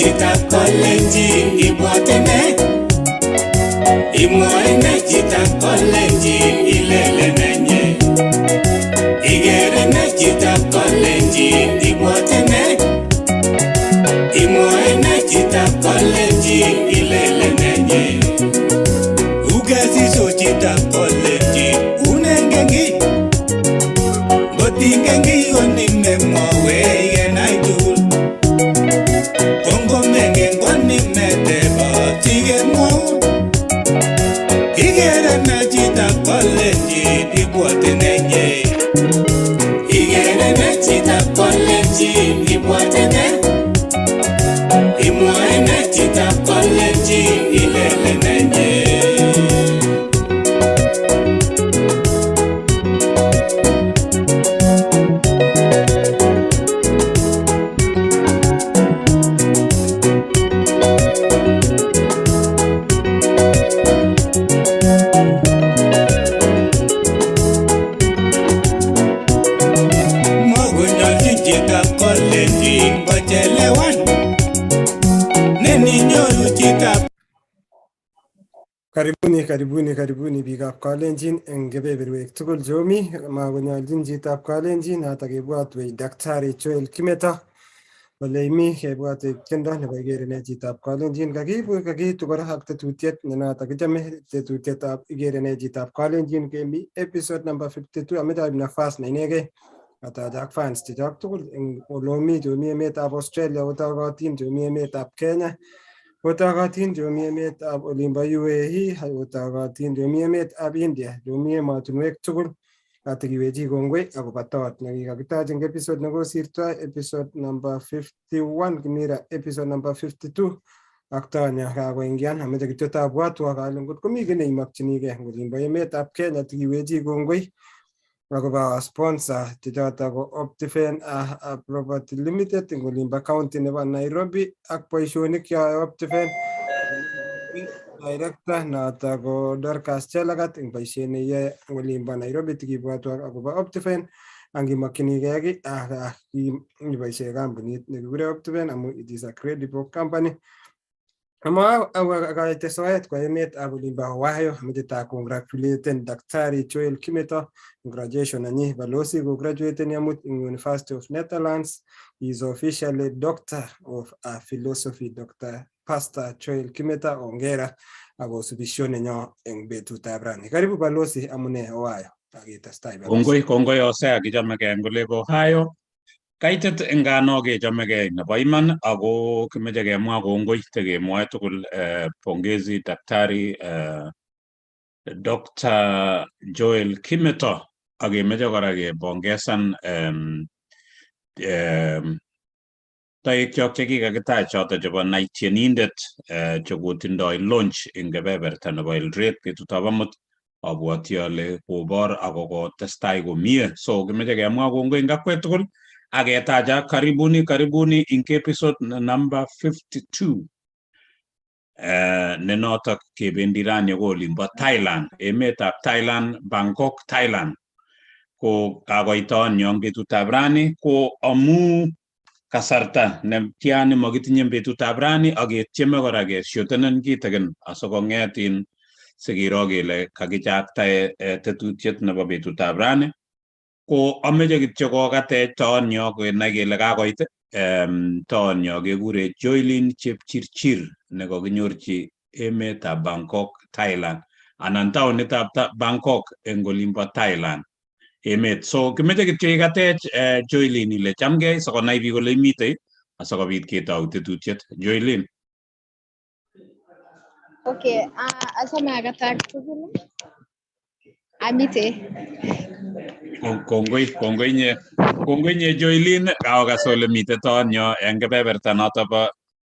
Chitab Kalenjin ibwatene Imwaine Chitab Kalenjin ilele nenye Igere ne Chitab Kalenjin ibwatene Imwaine Chitab Kalenjin ilele nenye Ugezi so Chitab Kalenjin unengengi Botingengi onime mwawe yenaitul Kongo mengen konime teba tige mwaun Igere na Chitab Kalenjin ibwatenenye Igere na Chitab Kalenjin ibwatene Imwaine Chitab Kalenjin ilele nenye Chitab Kalenjin bachelewan Neni nyoru Chitab Karibuni biikab Kalenjin eng kebeberwek tugul chomi makonyolchin Chitab Kalenjin noto kebwatwech Daktari Joel Kimeto ole imi kebwate tiendo nebo Igere ne Chitab Kalenjin kakiitu kora ak tetutiet ne noto kichame tetutietab Igere ne Chitab Kalenjin kemi episode number 52 ameche aib nafas ne inegei Atajak fans chechok tugul eng olomi chomi emetab Australia kotokotin chomi emetab Kenya kotokotin chomi emetab olimbo UAE kotokotin chomi emetab India chomi emotinwek tugul atikiwechi kongoi akobo tot nekikakitach eng episode nekosirtoi episode number 51 kimira episode number 52 ak Tanya kakoingian ameche kityo tabwatwa kale ngot komi kiy neimokchinigei eng olimbo emetab Kenya tikiwechi kongoi akobo sponsor chechoto ko Optifen Property Limited eng olimbo county nebo Nairobi ak boisionik yoe Optifen director noto ko Dorcas Chelagat eng boisiet neyoe eng olimbo Nairobi tikibwatwa akobo Optifen angimokchinigei iboisie kampunit nekikure Optifen amu it is a credible company. Ama akaite soet kwa emetab olimbo Ohio ameche ta congratulaten Daktari Joel Kimeto graduation nanyi balozi ko graduaten yamut in University of Netherlands. He is officially Doctor of Philosophy, Dr. Pastor Joel Kimeto ongera akosubisho nenyo eng betutab rani. Karibu balozi amune Ohio. Akitestai balozi. Kongoi Hosea kichomegei eng olebo Ohio. Kaitet engano kechomegei nebo iman ako kimeche kemwa kongoi tekemwoe tugul pongezi Daktari Dr. Joel Kimeto akemeche kora kepongesan toekyok chekikakitach choto chebo naityenindet chekotindoi launch eng kebeberta nebo Eldoret betutab amut abwoti ale kobor akokotestai komie so kimeche kemwa kongoi eng akwet tugul aketaja karibuni ing episode number 52 ne notok kebendi rani ko olimbo Thailand emetab Thailand Bangkok Thailand ko kakoitoon yon betutab rani ko amu kasarta netiani makitinye betutab rani aketieme kora keshotenen kitegen asikong'etin sikiro kele kakichaktae tetutiet nebo betutab rani ko ameche kityo kokatech toonyo kenai kele kakoit toonyo kekure Joeline Jepchirchir nekakinyorchi emetab Bangkok Thailand anan taonitab Bangkok eng olimbo Thailand emet so kimeche kityo ikatech Joeline ile chamgei sikonai biik kole imitei asikobit ketou tetutiet Joeline. Okay, asome akatak tugul. Amite. Kongoi nye Joeline kaokas ole mitei toonyo eng kebeberta noto bo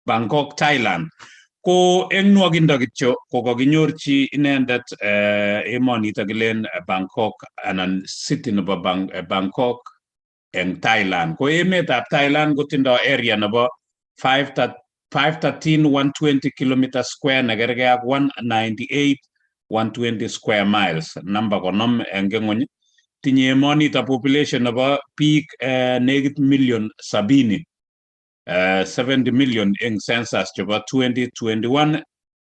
Bangkok Thailand. Ko eng nwokindo kityo ko kakinyorchi inendet emonito kilen Bangkok anan city nebo Bangkok eng Thailand. Ko emetab Thailand kotindoi area nebo 513,120 km square nekergei ak 198,120 square miles. Namba konom eng ng'ony. Tinye emonito population nebo biik nekit million 70. 70 million eng census chebo 2021.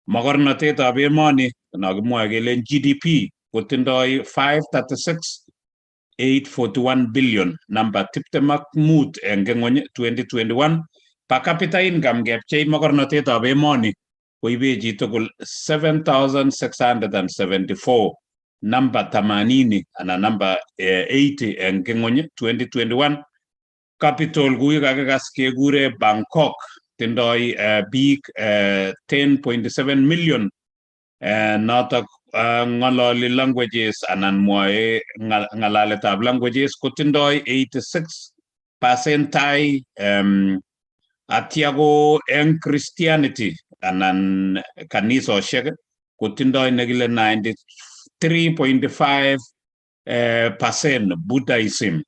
Mogornotetab emoni nakimwoe kele GDP kotindoi 536,841 billion, namba 25 eng ng'ony 2021. Per capita income kepchei mogornotetab emoni koibe chitugul 7,674, namba 80 anan namba 80 eng ng'ony 2021. Capital kui kakikas kekure Bangkok tindoi biik 10.7 million, notok ng'ololi languages anan mwoe ng'alaletab languages kotindoi 86% tai, atya ko eng Christianity anan kanisoshek kotindoi nekile 93.5% Buddhism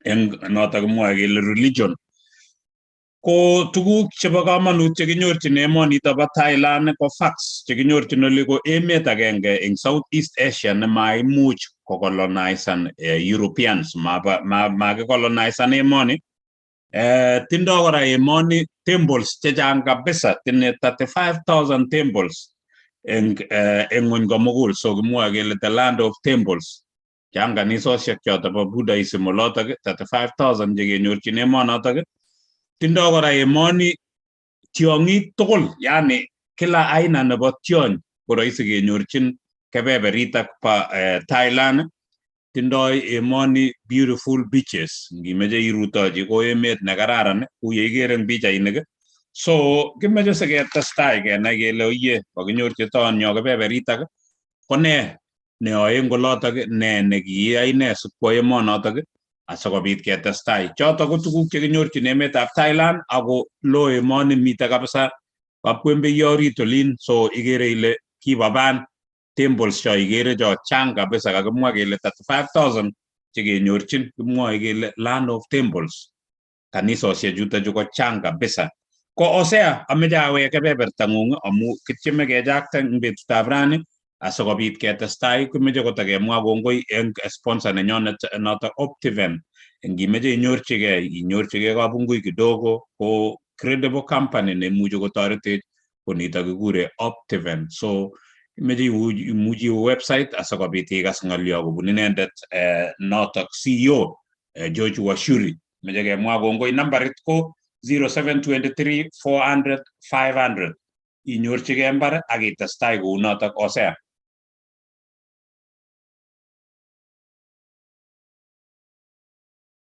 eng notok kimwoe kele religion. Ko tuguk chebo kamanut chekinyorchin emonito bo Thailand ko facts chekinyorchin oli ko emet agenge eng Southeast Asia nemaimuch kocolonisan Europeans, makicolonisan emoni. Tindoi kora emoni temples chechang kabisa, tinye 35,000 temples eng ng'ony komugul, so kimwoe kele the land of temples. Chang kanisoshek choto bo Buddhism olotok 35,000 chekenyorchin emonotok. Tindoi kora emoni tiong'ik tugul, yani kila aina nebo tiony ko rahisi kenyorchin kebeberitak po Thailand. Tindoi emoni beautiful beaches, ngimeche irutochi ko emet nekararan kou yeikere eng pichainik. So kimeche siketestai kenai kele oye kakinyorchi tonyo kebeberitak ko ne neyoe eng olotok, ne nekiyai ne sikwo emonotok asikobit ketestai. Chotok ko tuguk chekinyorchin emetab Thailand ako lo emoni mitei kabisa kapkwembeiyo orit olin, so ikere ile kibaban temples cho ikere cho chang kabisa, kakimwa kele 35,000 chekenyorchin, kimwoe kele land of temples. Kanisoshek chuto ko chang kabisa. Ko Hosea, ameche awek kebeberta ng'ung amu kityeme kejakta eng betutab rani asikobit ketestai. Kimeche kotakemwa kongoi eng sponsor nenyonet noto Optiven. Ngimeche inyorchigei kabungui kidogo ko credible company neimuchi kotoretech ko nito kikure Optiven. So imeche imuchi iwe website asikobit ikas ng'olyo kobun inendet notok CEO Jepchirchir. Meche kemwa kongoi, nambarit ko 0723 400 500. Inyorchigei mbar ak itestai kou notok. Hosea.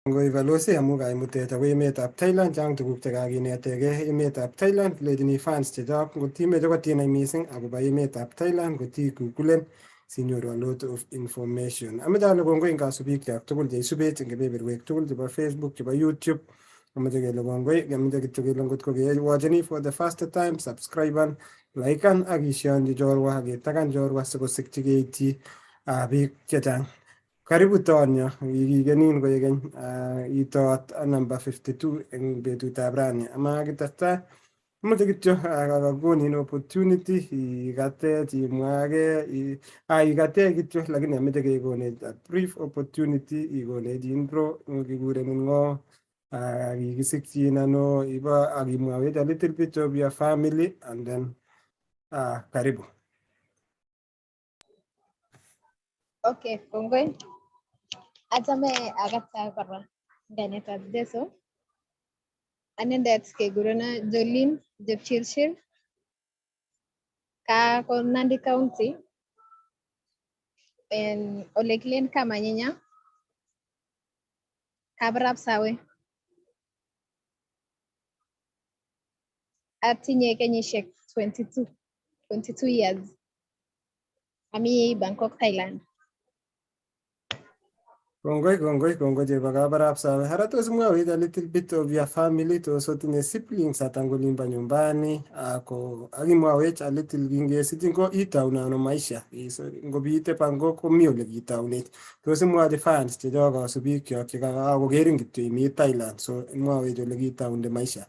Ngoi Valose amu kaimutet ako emetab Thailand chang tuguk chekakinetegei emetab Thailand lechini fans chechok ngotimeche kotinai mising akobo emetab Thailand ngotigugulen sinyoru a lot of information. Ameche ale kongoi eng kasubikchok tugul cheisubech eng kebeberwek tugul chebo Facebook, chebo YouTube. Ameche kele kongoi, ameche kityo kele ngotko kewatchini for the first time, subscriben, likean ak ishonji chorwa ak itagan chorwa sikosikchi keityi biik chechang. Karibu tonyo, kikenin koek keny, itot number 52 eng betutab rani. Ama kitestai, ameche kityo kakonin opportunity ikatech imwage, ikatech kityo lakini ameche kekonech a brief opportunity ikonech intro, kikurenin ng'o, kikisikchin ano, akimwawech a little bit of your family and then karibu. Okay, kongoi. Achame akatsa kora kainetab Jesu. Anendet kegurena Joeline Jepchirchir. Ka ko Nandi County. En ole kilen Kamanyinya. Kabarap sawe. Atinye kenyisiek 22 years. Ami Bangkok, Thailand. Kongoi chebo kabarap sawe. Hara tos mwawech a little bit of your family, tos otinye siblings ata eng olimbo nyumbani, ako akimwawech a little kingesichin ko itaune ano maisha. Ngobiite Bangkok komi ole kitaunech. Tos imwochi fans chechok kasubikyok chekakokerin kityo imi Thailand, so imwawech ole kitaunde maisha.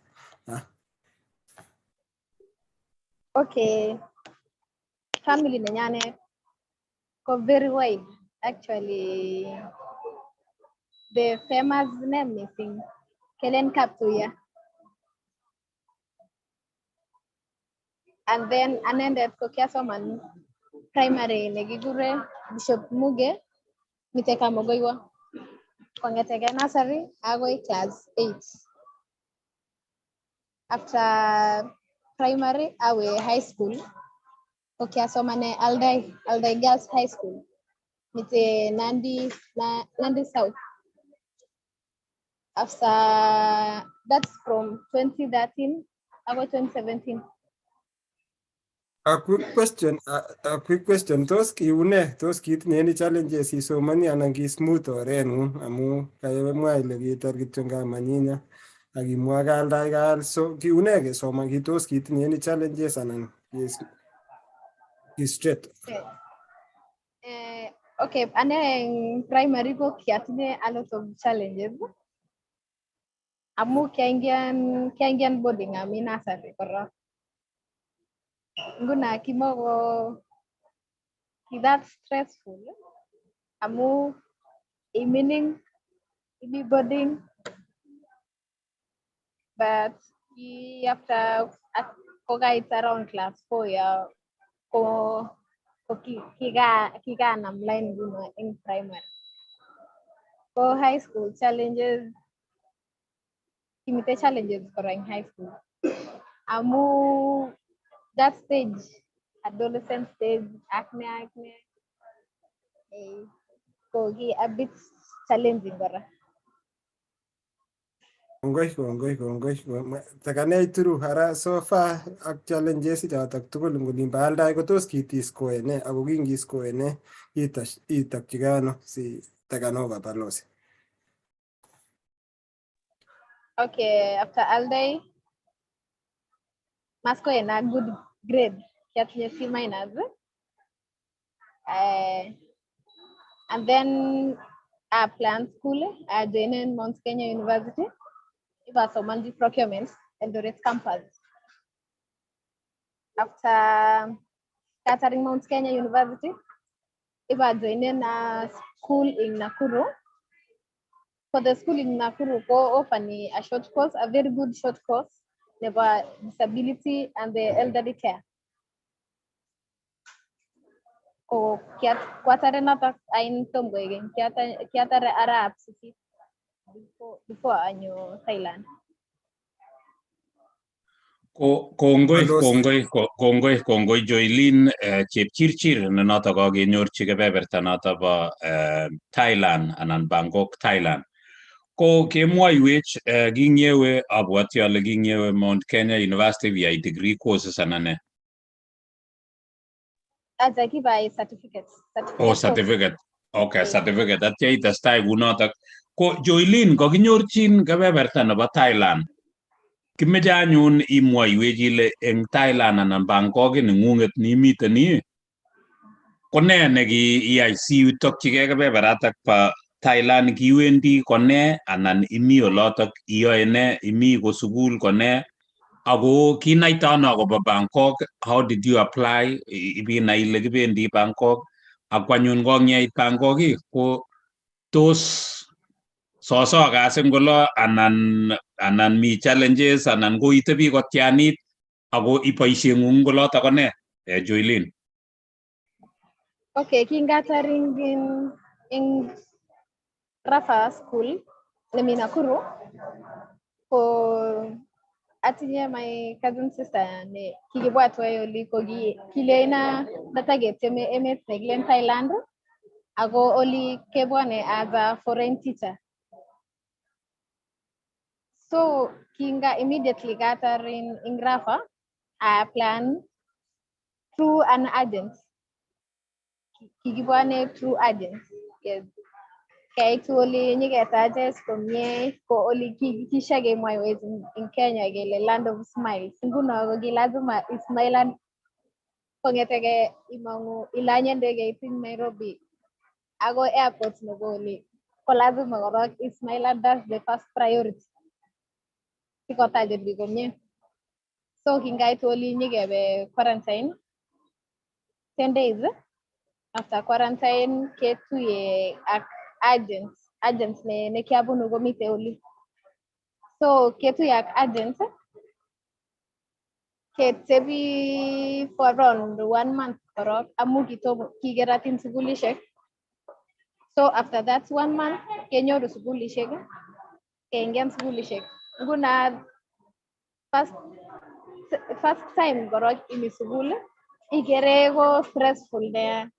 Okay. Family nenyanet ko very wide. Actually, the famous name missing Kelen Kaptuya. And then anendet ko kiasoman primary nekikure Bishop Muge Miteka Mogoiwa kongeteke nursery agoi class 8. After primary awe high school ko kiasomane Aldai Girls High School mite Nandi South. After that's from 2013 agoi 2017. A quick question. Tos kitinye any challenges isomani anan ki smooth orengung amu kayemwa ile kitar kityo ngamanyinya akimwa kaldai kal so kiune kesoman tos kitinye any challenges anan ki straight. Okay, ane in primary ko kiatinye a lot of challenges. Amu kiaingian boarding ami nursery korok. Nguna kimoko that stressful. Amu meaning ibi boarding, but after it's around class 4 ya ko kiga nam line guna in primary. For high school challenges, kimite challenges for in high school. Amu that stage, adolescent stage, acne, ko a bit challenging bara. Kongoi. Takanai turu hara so far ak challenges chotok tugul ngulin baaldai ko tos kitis koene ako kingis koene itakchigano si takanova balozi. Okay, after Aldai, Masco in a good grade, kiatinye C minus. And then I planned school, I joined in Mount Kenya University. It was a monthly procurement and the Red campus. After catering Mount Kenya University, it was joining a school in Nakuru. For the school in Nakuru, go often a short course, a very good short course, about disability and the elderly care. Ko kiatare natak ain tomgo again kiatare Arab city before anyo Thailand. Kongoi Joeline Jepchirchir ne noto kakenyorchi kebeberta noto bo Thailand anan Bangkok Thailand. Ko kemwoiwech kinyewe abwati ale kinyewe Mount Kenya University via degree courses anan ne? As I give a certificate. Certificate. Okay, certificate. Atya itestai kunotok. Ko Joeline kakinyorchin kebeberta nebo Thailand. Kimeche anyun imwoiwech ile eng Thailand anan Bangkok neng'ung'et nimite ni. Ko ne nekiyai sitokchigei kebeberatak bo Thailand kiwendi kone anan imi olotok iyoe ne, imi ko sukul kone. Ako kinaita ano akobo Bangkok, how did you apply? Ibinai ile kibendi Bangkok. Ak anyun kong'yeit Bangkok ko tos soso kasit ngolo anan mi challenges anan ko itebi kotianit ako iboisie ng'ung ngolotok ko ne, Joeline? Okay, kingataring in Rafa school, nemi Nakuru, ko atinye my cousin sister ne kikibwatwa yoli ko kileina datageteme emet neglen Thailand ako oli kebwane as a foreign teacher. So kinga immediately gathering in Rafa, I plan through an agent. Kikibwane through agent. Yes. Kaya oli nyigetajes komye ko oli kishage mwaiwezi in Kenya gele land of smiles. Nguno ko gilazima ismailan kongetege imangu ilanye ndege itin Nairobi. Ago airport nebo oli. Ko lazima korok ismailan, that's the first priority. Sikotajet bi komye. So kingait oli nyigebe quarantine 10 days. After quarantine ketuye ak agents ne kiabunu komite oli. So ketuye ak agents ketebi for around 1 month korok amu kikeratin sukulishek. So after that 1 month kenyoru sukulishek keingen sukulishek. Nguna first time korok imi sukul igere ko stressful nea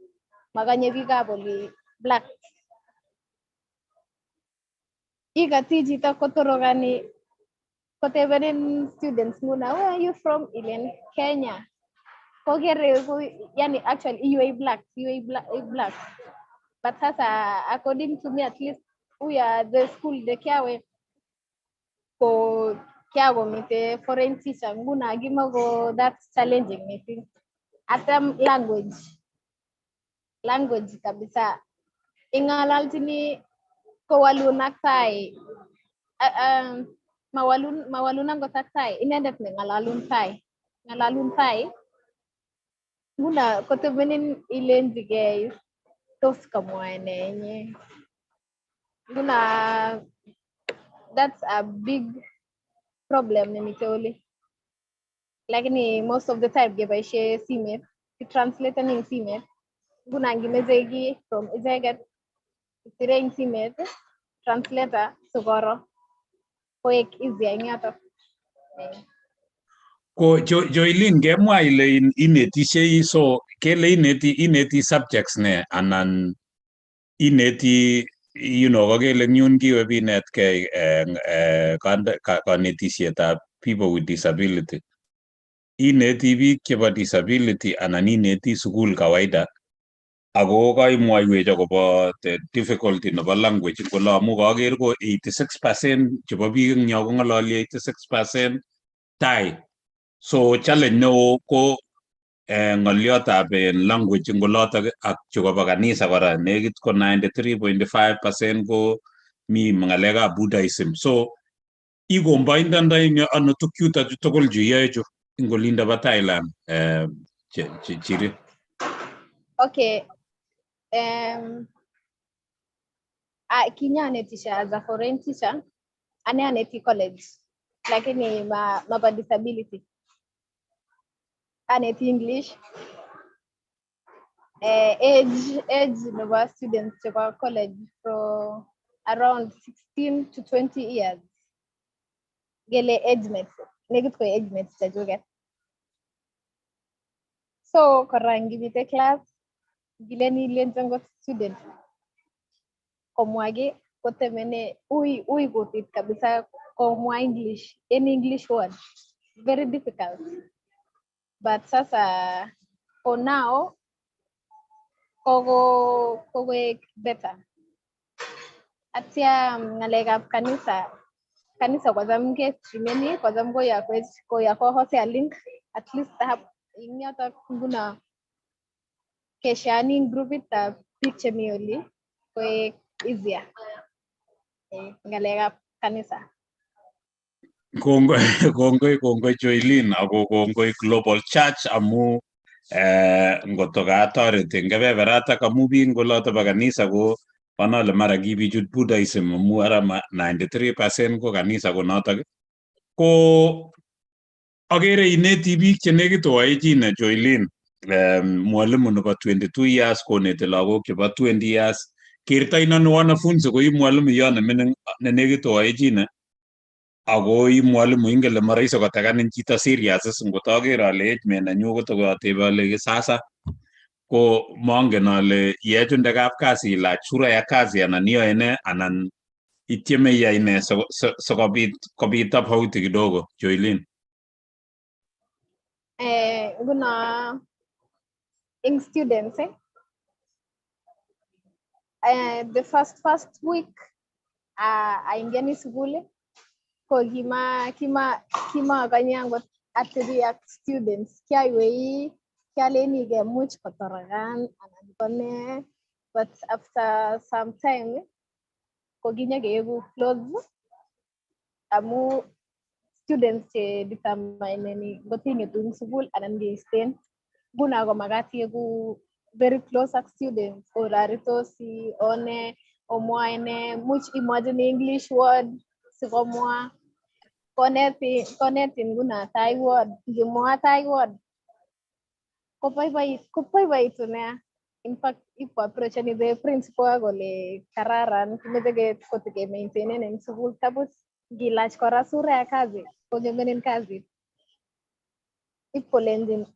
makanye biikab oli black. Ikati chito kotorogani kotebenin students nguna, where are you from? Ilen Kenya. Kogere yani actually you black. But sasa according to me at least we are the school the kiawe ko kiago mite foreign teacher nguna gima go that's challenging me. Atam language kabisa ingalaltini ko walunak tai mawalunang ko tai inendet ne ngalalun tai nguna kotebenin ilenji guys tos kamwane nye nguna that's a big problem ni mitoli lakini most of the time gebaishe simet translate ning simet nguna ngimezegi from izeget tireng simet translator sugoro koek easy ingato. Ko Joeline kemwa ile inetishei, so kele ineti subjects ne anan ineti kakele nyun kiwe binetkei kanetishetab people with disability. Ineti biik chebo disability anan ineti sukul kawaida, ako kaimwaiwech akobo the difficulty nebo language kole amu kaker ko 86% chebo biik eng yo kong'ololi 86% Thai. So challenge neo ko ng'oliotab language ngolotok ak chekobo kanisa kora nekit ko 93.5% ko mi ng'alekab Buddhism. So ikomboindondoi ano tukchuto tugul chu iyoe chu ing olindo bo Thailand chiri. Okay. Kinyanetisha as a foreign teacher ane aneti college lakini mapa disability aneti English age nebo students chebo college from around 16 to 20 years gele age mates nekit ko age mates chachuket. So kora ngibite class gileni lenjongo student komwage kotemene ui kutit kabisa komwa English, any English word very difficult, but sasa for now kogo better. Atia ngalekab kanisa kwa zamke trimeni kwa zamko ya kwa Hosea link at least ingata nguna keshani group ita picture mioli kwa easier ngalekab kanisa. Kongoi Joeline ako kongoi Global Church amu ngotoka toret eng kebeberata amu biik ngoloto bo kanisa ko panole mara kibichut Buddhism amu ara 93% ko kanisa ko notok. Ko agere ineti biik che nekit oaechine Joeline, mwalimu nebo 22 years koneti lagok chebo 20 years. Kertoi nano wanafunzi ko mwalimu yo ne mining ne nekit oaechine ako mwalimu ingele maraisi kotakanin chito serious ngotaker ale age nenyu kotokotebe ale sasa ko mongen ale yechunde kapkazi ilach sura ya kazi anan iyoe ne anan itieme iyai ne sikobit tofauti kidogo. Joeline. Guna in students the first week aingeni sukuli ko kima kanyangot ateri ak students kiaiwei kialeni ke much kotorogan anan kone, but after some time ko kinya keeku close amu students che determine ni gotinge tung sukul anan geisten guna ko magat yeku very close ak students oraritosi one omwaene much imagine English word sikomwa koneti nguna Taiwan ngimwa Taiwan koboiboitu nea. In fact, ipo approachani the principal kole kararan kimeche kotike maintainen eng sukul tapos ngilach kora sura ya kazi kongemenin kazi ipkolenjin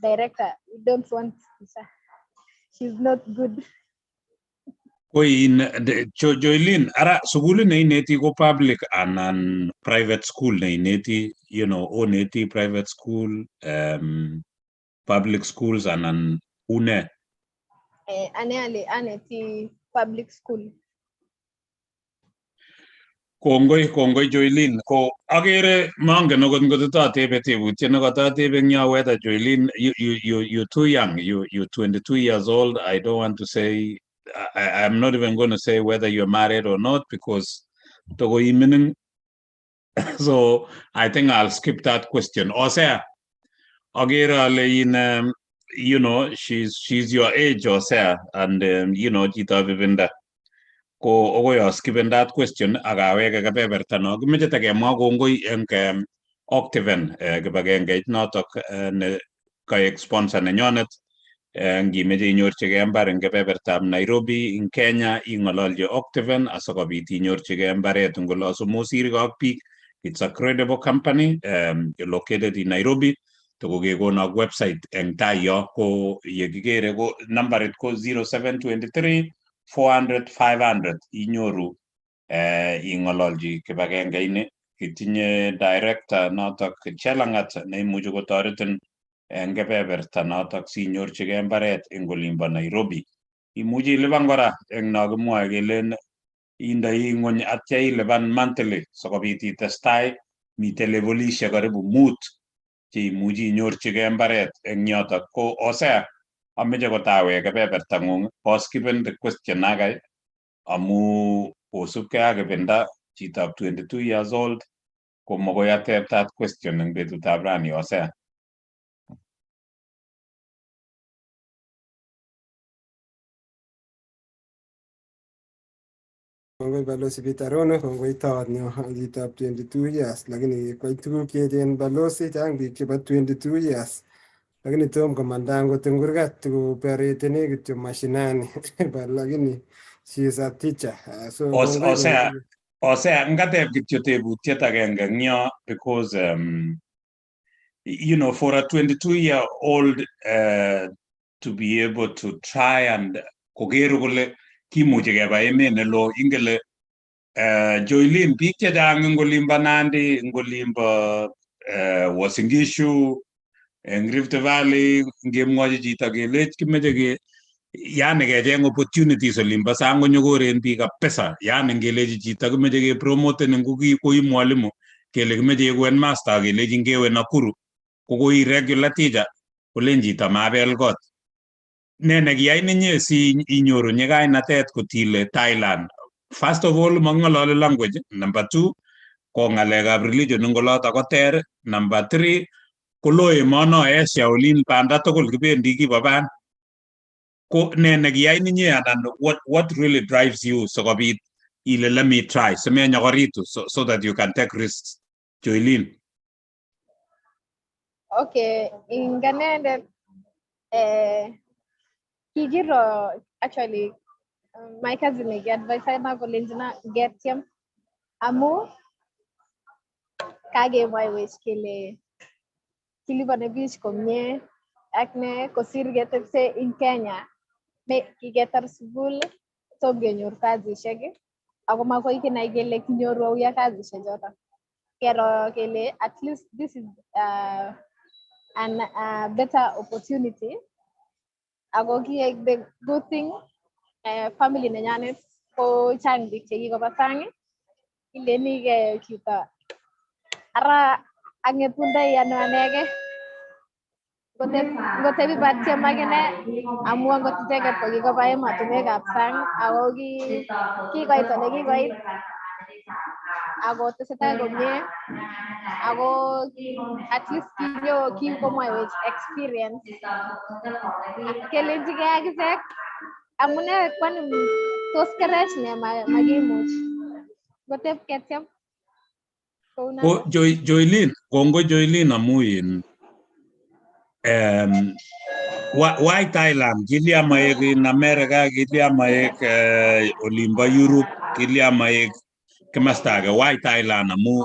director we don't want Tisha. She's not good. Joeline, ara sukul ne ineti ko public anan private school ne ineti, oneti private school, public schools anan une? Ane aneti public school. Kongoi Joeline, ko agere mangen okot ngotatebe tebutiet nekatatebe eng yo whether Joeline, you're too young, you're 22 years old. I don't want to say, I'm not even going to say whether you're married or not because togo iminin. So I think I'll skip that question. Hosea, agere ale she's your age, Hosea, and chito bibinda. Ko okoi skippen that question akaweke kebeberta no kimeche takemwa kongoi eng Octaven kibagengeit notok ne kaek sponsor nenyonet ngimeche inyorchigei mbar eng kebebertab Nairobi ing Kenya ing'ololji Octaven asikobit inyorchigei mbaret eng olo mosirgei ak biik. It's a credible company located in Nairobi. Tokokekonok website eng tai yo ko yekikere ko nambarit ko 0723 400-500 inyoru ing'ololji kibagenge ini. Kitinye director notok Chelangat neimuchi kotoretin eng kebeberta notok sinyorchigei mbaret eng olimbo Nairobi. Imuchi ilipan kora eng no kimwoe kelen indoi ng'ony atya ilipan monthly sikobit itestai. Mitei levelishek karibu 5 cheimuchi inyorchigei mbaret eng yotok. Ko Hosea, ameche kotawe kebeberta ng'ung poskipen the question akai amu kosubkei ak ibinda chitab 22 years old ko makoi ateb that question eng betutab rani. Hosea. Kongoi balozi Pitarono, kongoi tawat nyo chitab 22 years, lakini kwai tuguk cheechen balozi chang biik chebo 22 years. Lakini tom komanda angot eng kurgat koperetene kityo mashinani lakini she is a teacher. So kongoi. Hosea, ngateb kityo tebutiet agenge eng yo because for a 22-year-old to be able to try and koker kole kimuchi keba emet nelo, ingele Joeline, biik chechang eng olimbo Nandi, eng olimbo Uasin Gishu, eng Rift Valley, ngemwochi chito kelech kimeche yani kecheng opportunities olimbo sang konyokoren biik kabisa. Yani ngelechi chito kimeche kepromoten eng koi mwalimu kele kimeche iku master kelechi ngewe Nakuru ko koi regular teacher kolen chito mabel kot. Ne nekiyai ninyi si inyoru nyikainatet kotile Thailand? First of all, mang'ololi language. Number 2, ko ng'alekab religion eng olotok ko ter. Number 3, kolo emono Asia olin banda tugul kibendi kibo ban. Ko ne nekiyai ninyi anan what really drives you sikobit ile let me try simenyokoritu so that you can take risks? Joeline. Okay, inganendet kikiro actually my cousin advice na kolenjina getyem amu kakemwaiwech kele kilipani bich komie ak ne kosir ketepse in Kenya. Kiketar sukul tom kenyor kasishek ako makoi kinai kele kinyoru auyo kasishek chotok. Kero kele at least this is a better opportunity. Ako kiek the good thing family nenyanet ko chang biik chekikoba sang ilenike chito ara angetundoi ano anege ngotebi batiem akine amu angot icheket ko kikoba emotinwekab sang ako kikoit ole kikoit ako tesetai komie ako at least kikomwaiwech experience kelenjigei akichek amune kwani tos kerech ne makimuch ngotep ketyem Ko Joeline, kongo Joeline amu in why Thailand? Kilia maek in America, kilia maek olimba Europe, kilia maek kemastaga. Why Thailand amu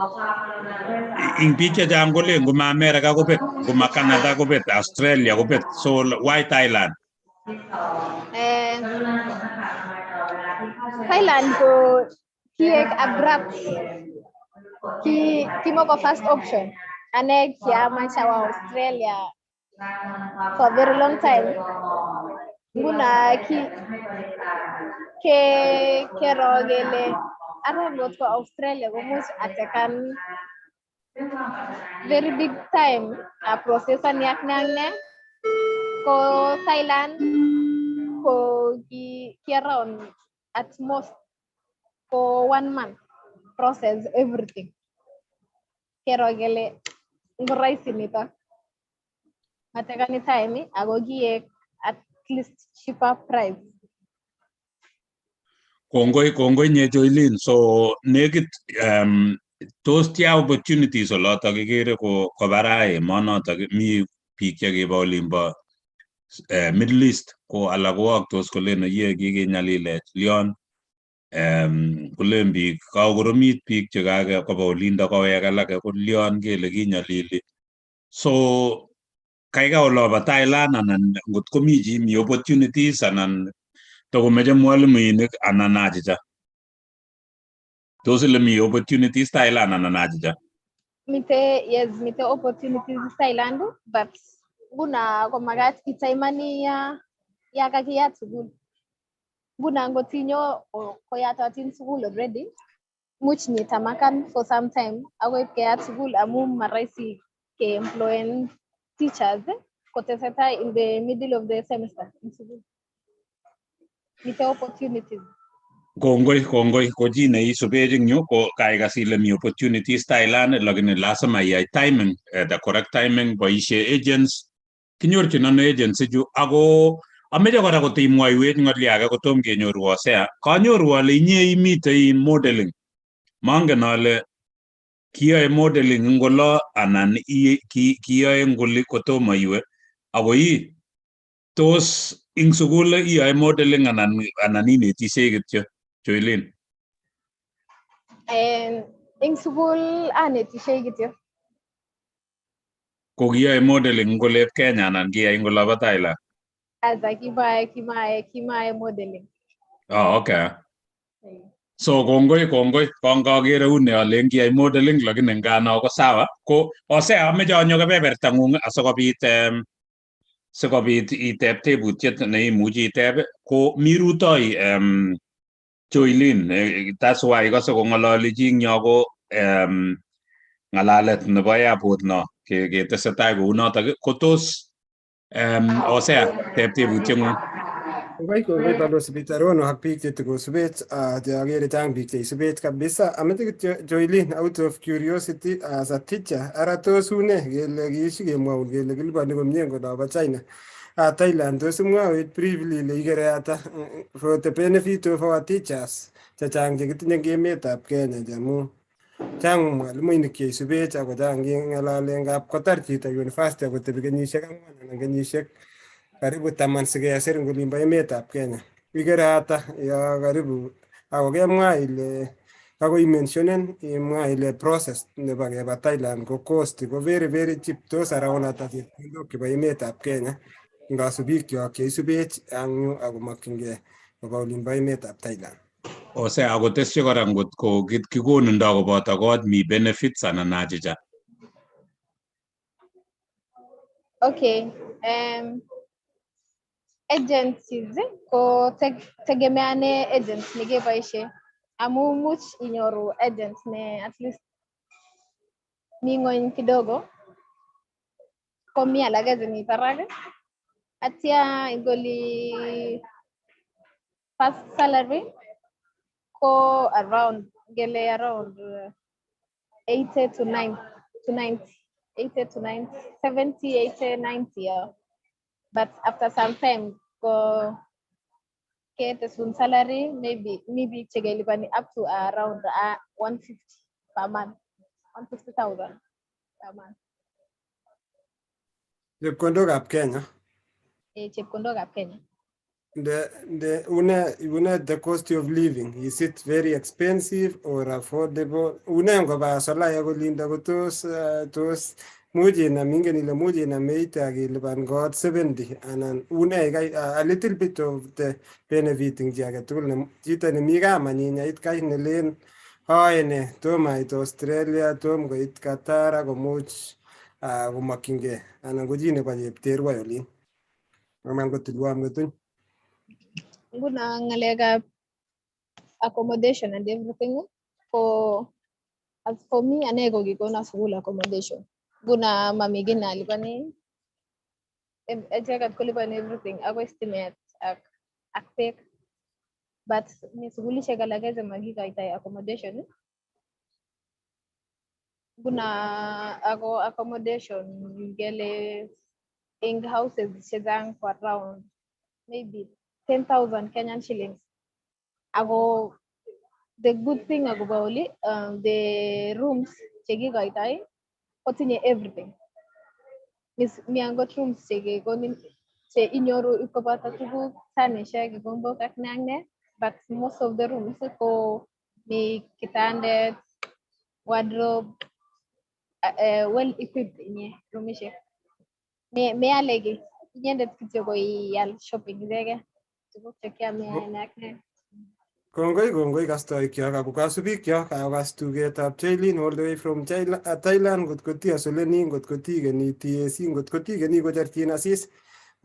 in picha jangole nguma America ko bet, nguma Canada ko bet, Australia ko bet. So why Thailand? Thailand ko kiek abrupt ki mo ko first option ane kiama wa Australia for a very long time guna ke rogele aron got for Australia almost atekan very big time a process yak nang ko Thailand ko ki around at most for 1 month process everything kerogele nguraisi nito matekani time ago giek at least cheaper price Kongoi nye Joeline. So nekit tos tia opportunities a lot akikere ko barai monoto mi biik chekibo olimbo Middle East ko alak kowaktos kolen ye kikinyalilet lion kolen biik kakoromit biik chekakoba olindo kowek alake ko lion kele kinyalili. So kaikai olobo Thailand anan ngot komi chi mi opportunities anan tokomeche mwalimuinik anan achicha. Tos ile mi opportunities Thailand anan achicha. mite opportunities Thailand but guna ko magat itaimani ya kakiyat sukul guna ngotinyo ko yatatin sukul already much nitamakan for some time ago kayat sukul amu maraisi ke employing teachers koteseta in the middle of the semester in sukul mite opportunities Kongoi ko chi neisubech eng yu ko kaikas ile mi opportunities Thailand lakini lazima iyai timing the correct timing boisie agents kinyorchin ano agents chu ako ameche kora kotimwoiwech ng'olyo age kotom kenyoru Hosea kanyoru ale inye imite in modeling mangen ale kiyoe modeling ing olo anan kiyoe ngoli kotomo iwe ako tos ing sukul iyoe modeling anan inetishei kityo Joeline. ing sukul anetishei kityo Ko kiyoe modeling ngolep Kenya anan kiyai ngolabo Thailand? Asa kimae modeling. Okay. So kongoi kongakere une ale ngiyai modeling lakini ngano ko sawa. Ko Hosea ameche anyo kebeberta ng'ung sikobit iteb tebutiet neimuchi iteb ko mi rutoi Joeline, that's why ikose kong'ololi chi eng yo ko ng'alalet nebo airport no ketesetai kou notok ko tos Hosea teb tebutiet ng'ung. Kongoi balozi Bitarono ak biik chetikosubech cheagere chang biik cheisubech kabisa. Ameche kityo Joeline out of curiosity as a teacher ara tos une kele kiishi kemwaun kele kiliponi komie ngolobo China Thailand tos imwawech briefly ile ikere ata for the benefit of our teachers chechang chekitinye eng emetab Kenya amu chang mwalimuinik cheisubech ako chang keng'alale ngap kotar chito university akotebi kenyisiek 4 anan kenyisiek karibu 10 sikesir eng olimbo emetab Kenya. Ikere ata ya karibu ako kemwa ile akoi mentionen imwa ile process nebo keba Thailand ko cost ko very very cheap tos around ata chepkondok chebo emetab Kenya ngasubikyok cheisubech ang yu akomokyingei koba olimbo emetab Thailand. Hosea akotesyi kora ngot ko kikonundo koboto kot mi benefits anan achicha. Okay. Agencies ko tegemeane agents nekeboishe amu much inyoru agent ne at least mi ng'ony kidogo ko mi alake chemi barak atya ingoli first salary ko around 80 to 90 80 to 90 70 80 90 yeah. But after some time ko get soon salary maybe chegelipani up to around 150 per month 150,000 per month. Chepkondokab Kenya. Chepkondokab Kenya. The cost of living, is it very expensive or affordable? Une ngoba solaya kolinda ko tos muji na mingen ile muji na meita kilipan kot 70 anan a little bit of the benefiting chi age tugul ne chito nemi kamanyin yait kai nelen ne tom ait Australia tom koit Qatar akomuch komakyingei anan ko chi nebo chepterwa olin aman kotilwa metuny. Nguna ngalekab accommodation and everything as for me ane ko kikona school accommodation. Nguna mami gina alipani ejagat kulipani everything ako estimate ak pek but ni suguli shegalageze magikaita accommodation. Nguna ako accommodation gele in houses shezang for around maybe 10,000 Kenyan shillings. Ago the good thing about the rooms chegi gaitai kotinye everything. Miangot rooms chegi konin che inyoru ikopata tuguk sanishek gombo ak nangne, but most of the rooms ko mi kitandet, wardrobe, well equipped inye roomishek. Me alege inyendet kityo ko iyal shopping zege. Kongoi kastoikyok ako kasubikyok akas tugetab Joeline all the way from Thailand ngot koti asoleni ngot koti keni TAC ngot koti keni kocherchin asis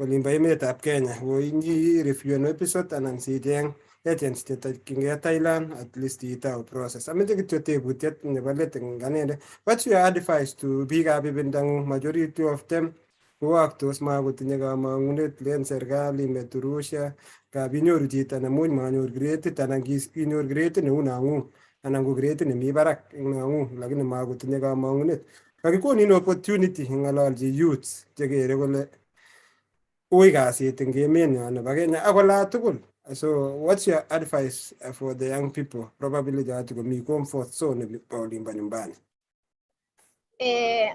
olimbo emetab Kenya ko inyi review episode anan sicheng agents chetokyingei Thailand at least itau process. Ameche kityo tebutiet nebo let eng anendet. What's your advice to biikab ibindang'ung? Majority of them kowaktos makotinye kamang'unet len serikali meturusha kab inyoru chito nemuch manyor gradit anan kinyor gradit neu nang'ung anan ko gradit nemi barak eng nang'ung lakini makotinye kamang'unet. Kakikonin opportunity ng'ololchi youths chekere kole ui kasit eng emenyo nebo Kenya ak ola tugul. So what's your advice for the young people probably that komi comfort zone nebo olimbo nyumbani?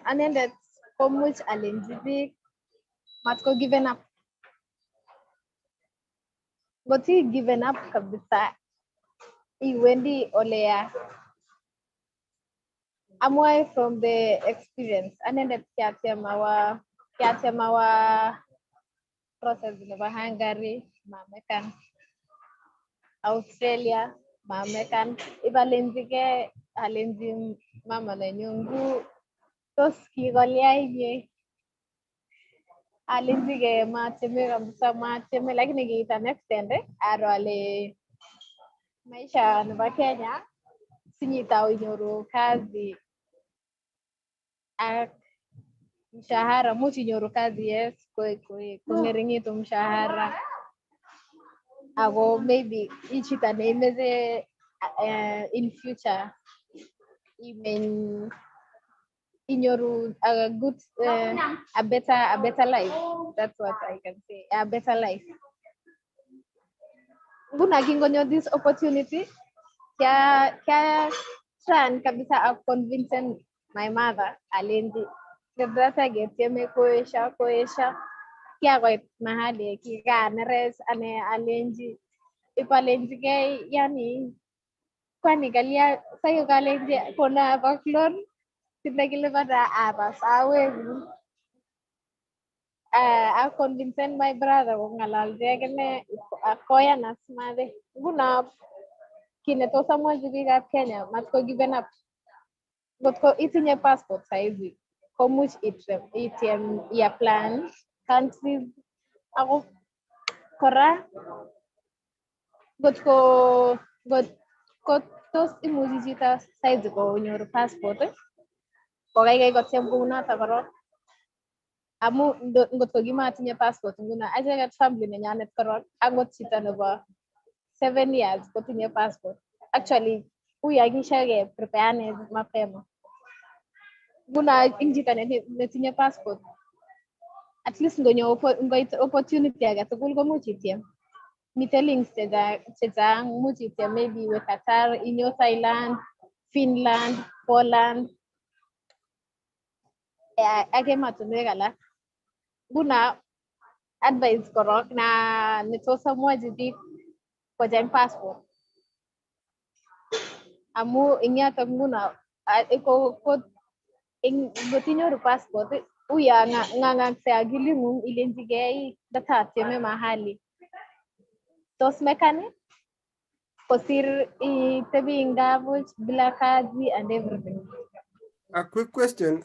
Anendet komuch alenji biik matko given up. Goti given up kabisa iwendi oleya. Amwae from the experience. Anendet kiatem our process nebo Hungary, mamekan Australia, mamekan ibalenjige alenji mama nenyungu tos kikolya inye alinzige mateme kabisa mateme lakini kiita next end aro ale maisha nebo Kenya sinyitau inyoru kazi ak mshahara much inyoru kazi yes kongeringitu mshahara ako maybe ichita neimeze in future inyoru a good a better life. That's what I can say, a better life. Nguna kingonyo this opportunity kya try kabisa a convincing my mother alendi kedrata getieme koesha kya koit mahali kikaneres ane alenji ipalenji ke yani kwani kalia sayo kalenji kona baklon tinakilipata apas awezu I convinced my brother kongalalji akine koyan asmade nguna kinetosa mwaji biikab Kenya matko given up ngotko itinye passport saizi komuch item ya plan countries ako kora ngotko tos imuchi chito saizi konyor passport ko kaikai kotyem kounoto korok amu ngotko kimatinye passport nguna acheket family nenyanet korok angot chito nebo 7 years kotinye passport actually uyo akishake prepareane mapema nguna ing chito netinye passport at least ngoit opportunity age tugul komuch ityem mite links chechang much ityem maybe we Qatar inyo Thailand Finland Poland ak ematunwek alak. Nguno advice korok na netos amwochi biik kocheng passport. Amu ing yotok nguno ngotinyoru passport uya ng'ang'akse akiling'ung ilenjigei ndatatyeme mahali. Tos mekan kosir itebi ing gaa buch bila kazi and everything. A quick question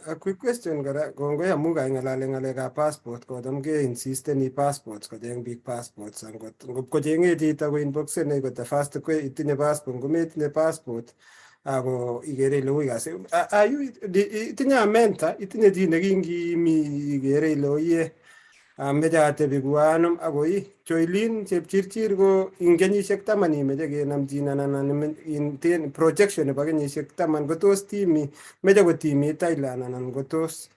kora, kongoi amu kaing'alale ng'alekab passport, kotam insisteni passports, kocheng biik passports, ngop kocheng'e chito ko inboxeni kote first ko itinye passport, ngometinye passport ako igere ile ui kasi. Itinye a mentor, itinye chi nekingimi igere ile oye ameche atebi kuanum akoi Joeline Jepchirchir ko ing kenyisiek 10 imeche kenamchin anan in projection nebo kenyisiek 10 kotos timi meche kotimi Thailand anan kotos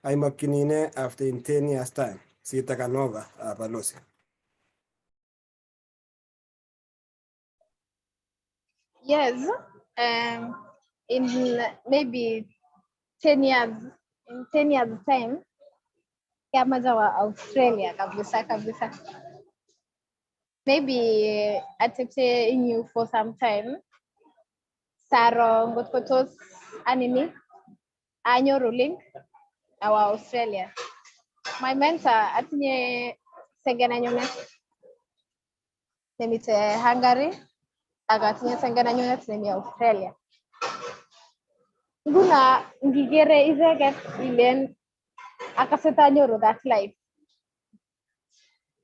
aimakchini ne after in 10 years time sitakan over balozi. Yes, in maybe 10 years, in 10 years time, kiamaja wa Australia kabisa. Maybe atepche in you for some time. Saro ngot kotos anini anyoru link awa Australia. My mentor atinye sengenanyunet nemite Hungary ak atinye sengenanyunet nemi Australia. Nguna ngigere icheket ilen akase tanyoru that life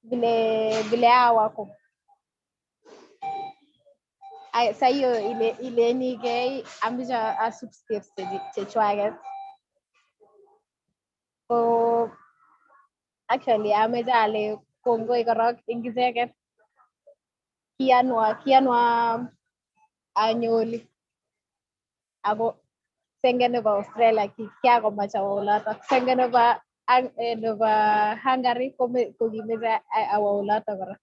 vile awako. Sayo ilenigei amija asup steps chechwaket. So actually ameja ale kongoi korok ing icheket kianwa anyoli ako senge nebo Australia kiakomacha olotok, senge nebo Hungary kokimeche awa olotok kora.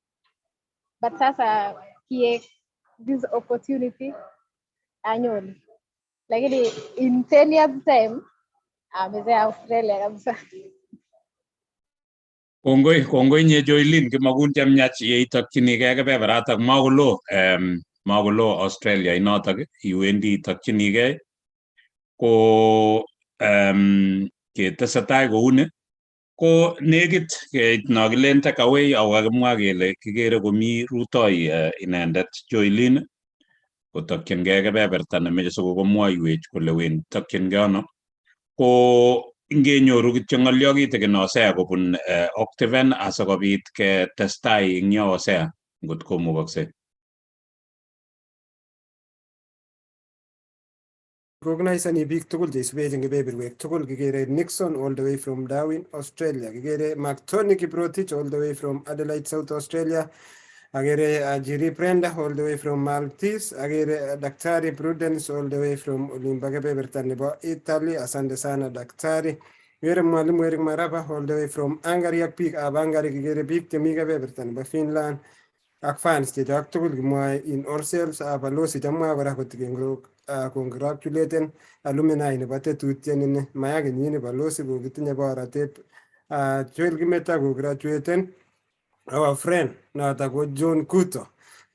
But sasa kiek this opportunity anyoli, lakini in 10 years time ameche Australia kabisa. Kongoi nye Joeline kimakun chemyach yeitokchinigei kebeberatak makulo Australia inotok iwendi itokchinigei ko ketesetai kouni ko nekit keit no kilen takeaway ako kakimwa kele kikere komi rutoi inendet Joeline kotokchingei kebeberta nemeche sikokomwoiwech kole wendi tokchingei ano ko ngenyoru kityo ng'olyo kitikin Hosea kobun Octaven asikobit ketestai ing yo Hosea ngot komukoksei. Recognisani biik tugul cheisubech eng kebeberwek tugul, kikere Nixon all the way from Darwin, Australia, kikere Mactoni Kiprotich all the way from Adelaide, South Australia, akere Ajiri Brenda all the way from Maltese, akere Daktari Prudence all the way from Olimba kebeberta nebo Italy, asante sana Daktari. Kikere Mwalimu Eric Maraba all the way from Hungary ak biik ab Hungary, kikere biik chemi kebeberta nebo Finland ak fans chechok tugul kimwoe in ourselves balozi chamwa kora kotikengo congratulaten alumni nebo tetutiet ni maya kenyini balozi kokitinye borotet. Joel Kimeta kograduaten our friend noto ko John Kuto,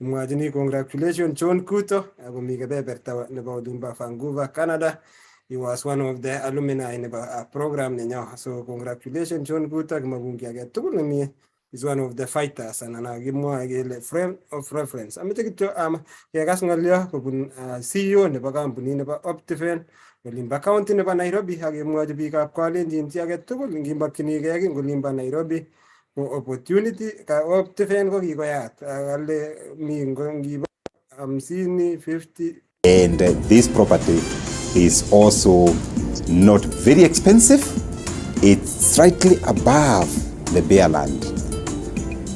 mwachini congratulations John Kuto akomi kebeberta nebo Olimba Vancouver, Canada. He was one of the alumni nebo program nenyo, so congratulations John Kuto, kimakungi age tugul nemi is one of the fighters and kimwae kele friend of reference. Ameche kityo kekas ng'olyo kobun CEO nebo kampunit nebo Optiven Olimba County nebo Nairobi ak kemwochi biikab Kalenjin chi age tugul ngimakchinigei eng Olimba Nairobi ko opportunity ka Optiven ko kikoyat ale mi ngibo 50. And this property is also not very expensive. It's slightly above the bare land.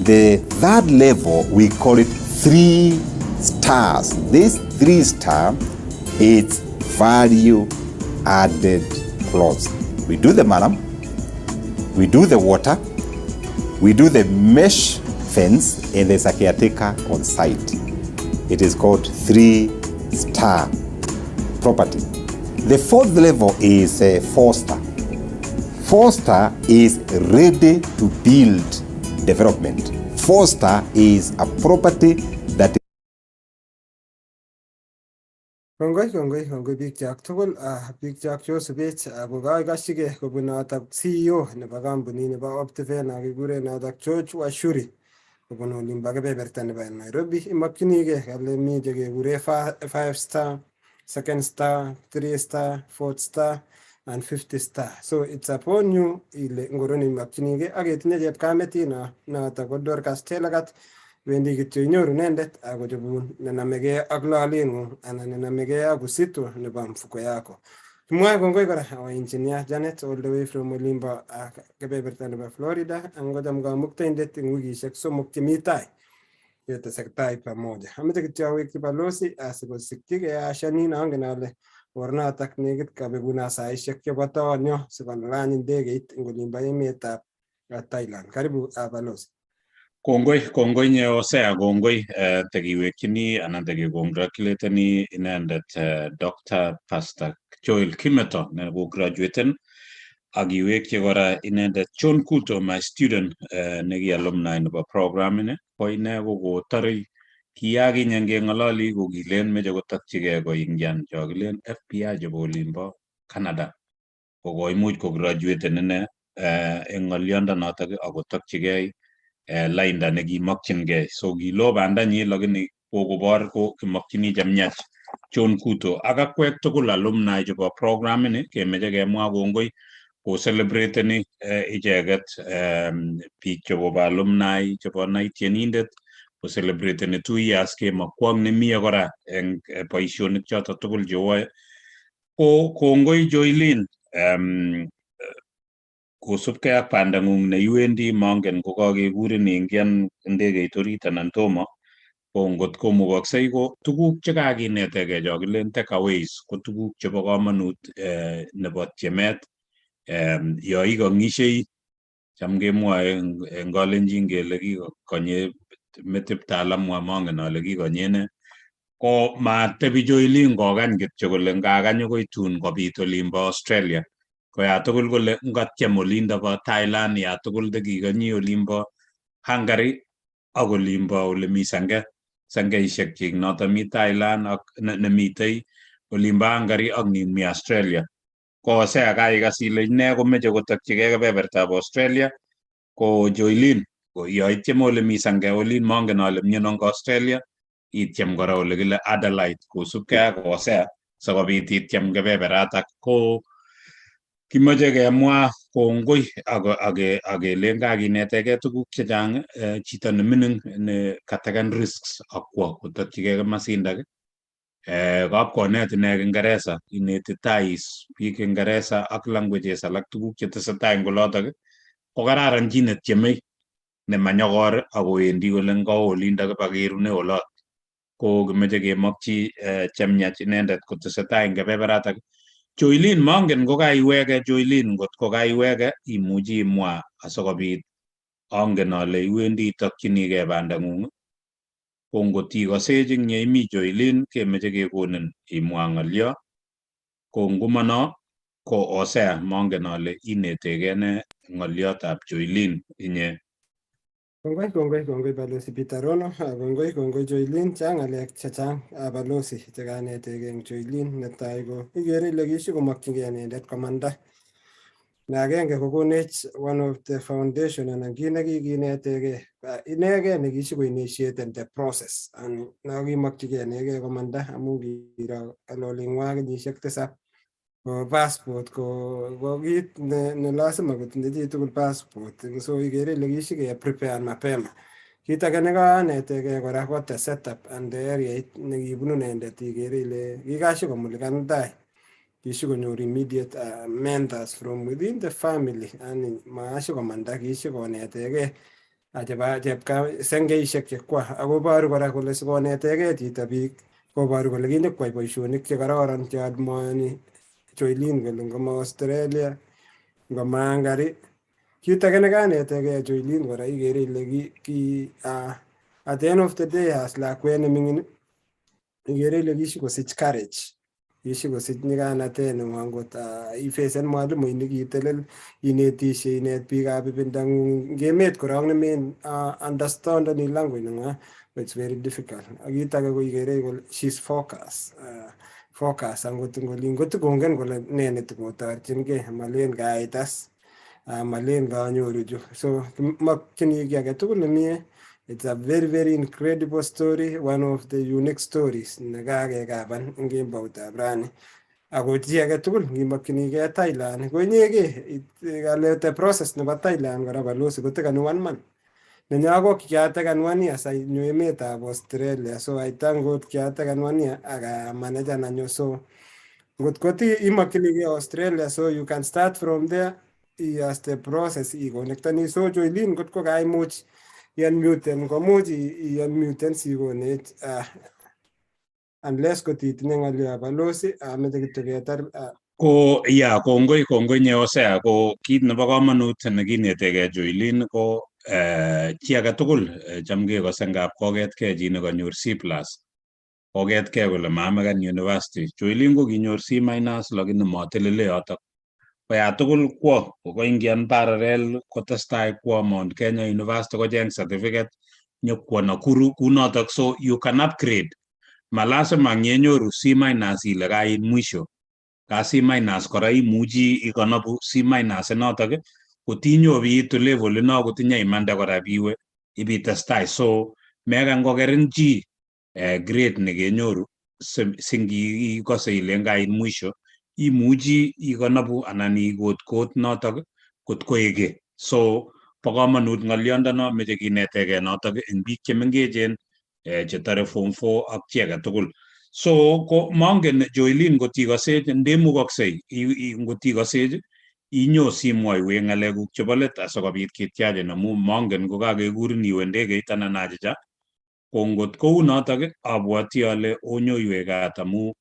The third level, we call it 3 stars. This 3 star, it's value added plots. We do the malam, we do the water, we do the mesh fence, and there's a caretaker on site. It is called 3 star property. The fourth level is a 4 star. Forster is ready to build development. Forster is a property that Kongoi biik chak tugul, biik chak chosubech ako kakashige kobun notok CEO nebo kampunit nebo Optiven akikure notok George Washuri kobun olimbo kebeberta nebo Nairobi. Imakchinigei kale mi chekekure 5 star, 2nd star, 3 star, 4th star and 50 star. So it's upon you ile ngoro neimakchinigei ak ketinye chepkametino notok ko Dorcas Chelagat. Wendi kityo inyoru inendet akochobun nenamegei ak loleng'ung anan nenamegei ak uzito nebo mfuko yako. Kimwae kongoi kora our engineer Janet all the way from olimbo kebeberta nebo Florida angocham kamuktaindet eng wikishek 3 chemi tai ketesetai pamoja. Ameche kityo awekchi balozi asikosikchigei ashanin angen ale ornotok nekit kabekuna saishek chebo taonyo sikolany ndegeit eng olimbo emetab Thailand. Karibu balozi. Kongoi nye Hosea, kongoi tekiwekchini anan tekikongratulate inendet Dr. Pastor Joel Kimeto ne ko-graduaten akiwekchi kora inendet John Kuto, my student ne ki alumni nebo program ini. Ko ine ko kotore kiakinye ngeng'ololi kokilen meche kotakchigei koingian chokilen FBI chebo olimbo Canada. Ko koimuch ko-graduaten ine eng ng'oliondonotok akotokchigei lainda nekimakchingei. So kilo bandanyi lakini kokobor ko kimakchini chemiach John Kuto ak akwek tugul alumni chebo program ini kemeche kemwa kongoi ko celebrateni icheket biik chebo alumni chebo naitienindet ko celebrateni 2 years kemakwong nemie kora eng boisionik chotok tugul chewoe. Ko kongoi Joeline kosubkei ak bandang'ung neiwendi mangen ko kakekurin ingian ndegeit orit anan tomo. Ko ngot komukoksei ko tuguk chekakinetegei chokilen takeaways ko tuguk chebo komonut nebo tiemet yo ikong'ishei cham kemwoe eng Kalenjin kele kikonye metit talamwa mangen ale kikonye ne. Ko matebi Joeline kokany kityo kole ngakany akoi tun kobit olimbo Australia. Ko ya tugul kole ngatiem olindo bo Thailand, ya tugul tekikonyi olimbo Hungary ak olimbo olemi sengeishek chik noto mi Thailand ak nemitei olimbo Hungary ak mi Australia. Ko Hosea kaikas ile ine komeche kotakchigei kebebertab Australia. Ko Joeline ko yo itieme ole mi sange olin mangen ale miono eng Australia itiem kora ole kile Adelaide kosubkei ak Hosea sikobit itiem kebeberatak. Ko kimache kemwa kongoi akelen kakinetegei tuguk chechang. Chito ne mining ne kataken risks akwo kotakchigei kamasindak kapkonet ine Kingeresa, ineti Thais, biik Kingeresa ak languages alak tuguk chetesetai eng olotok ko kararan chi netiemei nemanyokor akowendi kole ngawo olindo kibakerune olot. Ko kimeche kemakchi chemiach inendet kotesetai eng kebeberatak. Joeline mangen ko kaiweke. Joeline ngot ko kaiweke imuchi imwa asikobit angen ale iwendi itakchinigei bandang'ung. Ko ngot ikosech ing yeimi Joeline kemeche kekonin imwa ng'olyo. Ko ngumono ko Hosea mangen ale inetegei ne ng'olyotab Joeline inye. Kongoi balozi Pitarono, kongoi Joeline, chang ng'alek chechang balozi chekanetegei eng Joeline. Netai ko igere ile kishikomakchingei inendet komanda. Ne agenge kokonech one of the foundation anan kit nekikinetegei inegei nekishikoinitiaten the process and nakimakchigei inegei komanda amu kiro loling'wa kenyisiek 7. Ko passport ko kit ne lazima kotinye chi tugul passport. So igere ile kishike prepare mapema. Kit age nekanetegei kora ko the setup and the area nekibunu inendet. Igere ile kikashikomulikan tai, kishikonyor immediate mentors from within the family. Yani maashikomanda, kishikonetegei sengeishek chekwa. Akoboru kora kole sikonetegei chito biik koboru kole kinyokwai boisionik chekororon cheadmoani Joeline kole ngoma Australia, ngoma Hungary. Kit age nekanetegei Joeline kora igere ile ki at the end of the day as lakwet neming'in igere ile kishikosich courage ishi kosich nyiganatet neng'wong ngot ifacen mwalimuinik itelel inetishe inet biikab ibindang'ung eng emet korok nemen understandani language neng'wa, it's very difficult. Ak kit age ko ikere kole she's focused. Focus angot ngolin kotikongen kole nee netikotorchingei, malen kaitas, malen kanyoru chu. So makchini kiy age tugul nemie. It's a very, very incredible story, one of the unique stories nekakekaban eng kemboutab rani. Ako chi age tugul ngimakchinigei Thailand ko inyegei kalete process nebo Thailand kora balozi kotekani 1 month. Nenyo ko kiatekan 1 year nyo emetab Australia, so I thank God kiatekan 1 year aka manager nanyo. So ngot koti imakchinigei Australia, so you can start from there. As the process ikonektani. So Joeline ngot ko kaimuch i-unmuten komuch i-unmuten sikonech unless kotitinye ng'olyo balozi ameche kityo ketar. Ko kongoi nye Hosea, ko kit nebo kamanut nekinetegei Joeline ko chi age tugul cham kekose ngap koketkei chi nekanyor C+ koketkei kole mamekan university. Joeline ko kinyor C- lakini matelele yotok. Koya tugul kwo koingian parallel kotestai kwo Mount Kenya University kocheng certificate nyokwo Nakuru kunotok. So you can upgrade. Malasima ngenyoru C- ile kait mwisho. Ka C- kora imuchi ikonobu C- inotok kotinyobiitu level ino kotinye imanda kora biwe ibitestai. So mekan kokerin chi grade nekenyoru singikose ile kait mwisho imuchi ikonobu anan ikot notok kot koeke. So bo kamanut ng'oliondono meche kinetegei notok eng biik chemengechen chetare form 4 ak chi age tugul. So ko mangen Joeline ngotikosech ndemukoksei ngotikosech inyo simwoiwech ng'alekuk chebo let asikobit kityachen amu mangen kokakekurin iwe ndegeit anan achicha. Ko ngot kou notok abwoti ale onyoiwech kat amu